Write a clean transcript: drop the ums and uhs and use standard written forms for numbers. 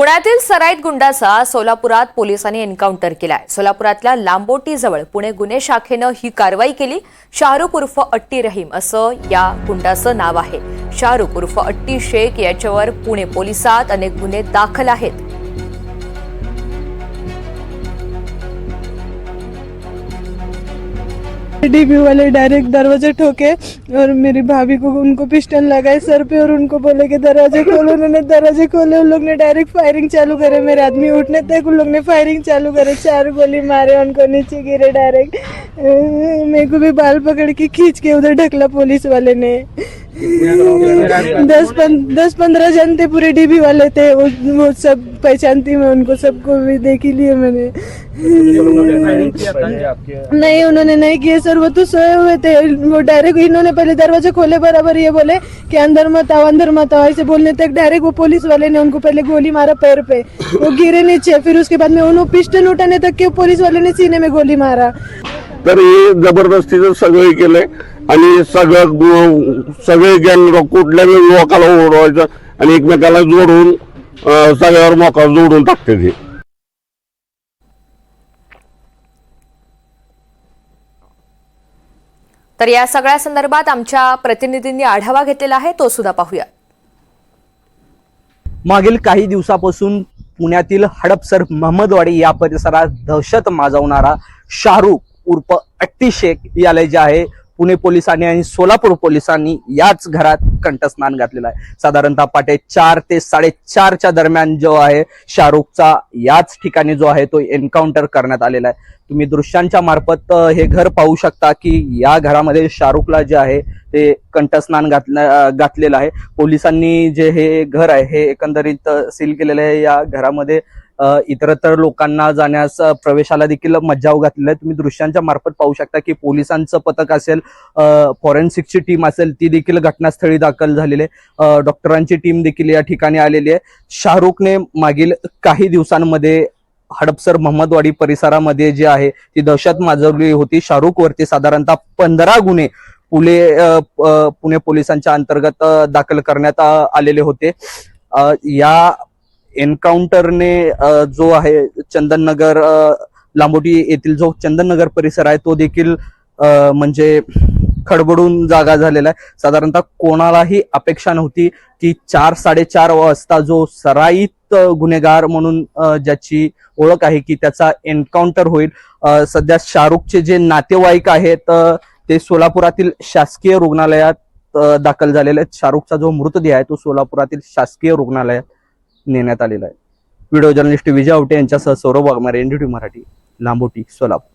पुण्यातील सराईत गुंडाचा सोलापुरात पोलिसांनी एन्काउंटर केलाय। सोलापुरातल्या लांबोटीजवळ पुणे गुन्हे शाखेनं ही कारवाई केली। शाहरुख उर्फ अट्टी रहीम असं या गुंडाचं नाव आहे। शाहरुख उर्फ अट्टी शेख याच्यावर पुणे पोलिसात अनेक गुन्हे दाखल आहेत। डीबी वाले डायरेक्ट दरवाजे ठोके और मेरी भाभी को उनको पिस्टल लगाए सर पे और उनको बोले कि दरवाजे खोलो। उन्होंने दरवाजे खोले, उन लोग ने डायरेक्ट फायरिंग चालू करे। मेरे आदमी उठने तक उन लोग ने फायरिंग चालू करे, 4 गोली मारे, उनको नीचे गिरे डायरेक्ट। मेरे को भी बाल पकड़ के खींच के उधर ढकला पुलिस वाले ने। 10-15 जन थे, पूरे डीबी वाले थे। वो सब पहचानती मैं उनको, सबको भी देख ही लिया मैंने। नहीं, उन्होंने नहीं किए सर, वो तो सोए हुए थे। वो डायरेक्ट इन्होंने पहले दरवाजे खोले, बराबर ये बोले कि अंदर मत आओ, अंदर मत आओ, ऐसे बोलने तक डायरेक्ट वो पुलिस वाले ने उनको पहले गोली मारा पैर पे, वो गिरे नीचे। फिर उसके बाद में उन्होंने पिस्टल उठाने तक के पुलिस वाले ने सीने में गोली मारा। तर हे जबरदस्तीचं सगळं केलंय आणि सगळे गँग कुठल्याही लोकाला ओढवायचं आणि एकमेकाला जोडून सगळ्यावर मोका जोडून टाकते ते। तर या सगळ्या संदर्भात आमच्या प्रतिनिधींनी आढावा घेतलेला आहे, तो सुद्धा पाहूया। मागील काही दिवसापासून पुण्यातील हडपसर महमदवाडी या परिसरात दहशत माजवणारा शाहरुख उर्फ अट्टी शेख याला जे आहे पुणे पोलिसांनी आणि सोलापूर पोलिसांनी याच घरात कंठस्नान घातलेलं आहे। साधारणतः पहाटे 4 ते 4:30च्या दरम्यान जो आहे शाहरुखचा याच ठिकाणी जो आहे तो एन्काउंटर करण्यात आलेला आहे। तुम्ही दृश्यांच्या मार्फत हे घर पाहू शकता की या घरामध्ये शाहरुखला जे आहे ते कंठस्नान घातलेलं आहे। पोलिसांनी जे हे घर आहे हे एकंदरीत सील केलेलं आहे। या घरामध्ये इतरत्र लोकांना जाण्यास प्रवेशाला देखील मज्जाव घातलेला आहे। तुम्ही दृश्यांच्या मार्फत पाहू शकता की पोलिसांचं पथक असेल, फॉरेन्सिकची टीम असेल, ती देखील घटनास्थळी दाखल झालेली आहे। डॉक्टरांची टीम देखील या ठिकाणी आलेली आहे। शाहरुखने मागील काही दिवसांमध्ये हडपसर महमदवाडी परिसरामध्ये जे आहे ती दहशत माजवली होती। शाहरुख वरती साधारणतः 15 गुन्हे पुणे पोलिसांच्या अंतर्गत दाखल करण्यात आलेले होते। या एन्काउंटरने जो आहे चंदननगर लांबोटी येथील जो चंदननगर परिसर आहे तो देखील म्हणजे खडबडून जागा झालेला आहे। साधारणतः कोणालाही अपेक्षा नव्हती की 4-4:30 वाजता जो सराईत गुन्हेगार म्हणून ज्याची ओळख आहे की त्याचा एन्काउंटर होईल। सध्या शाहरुखचे जे नातेवाईक आहेत ते सोलापुरातील शासकीय रुग्णालयात दाखल झालेले आहेत। शाहरुखचा जो मृतदेह आहे तो सोलापुरातील शासकीय रुग्णालयात नेण्यात आलेला आहे। व्हिडिओ जर्नलिस्ट विजय आवटे यांच्यासह सौरभ वाघमारे, एनडीटी मराठी, लांबोटी, सोलापूर।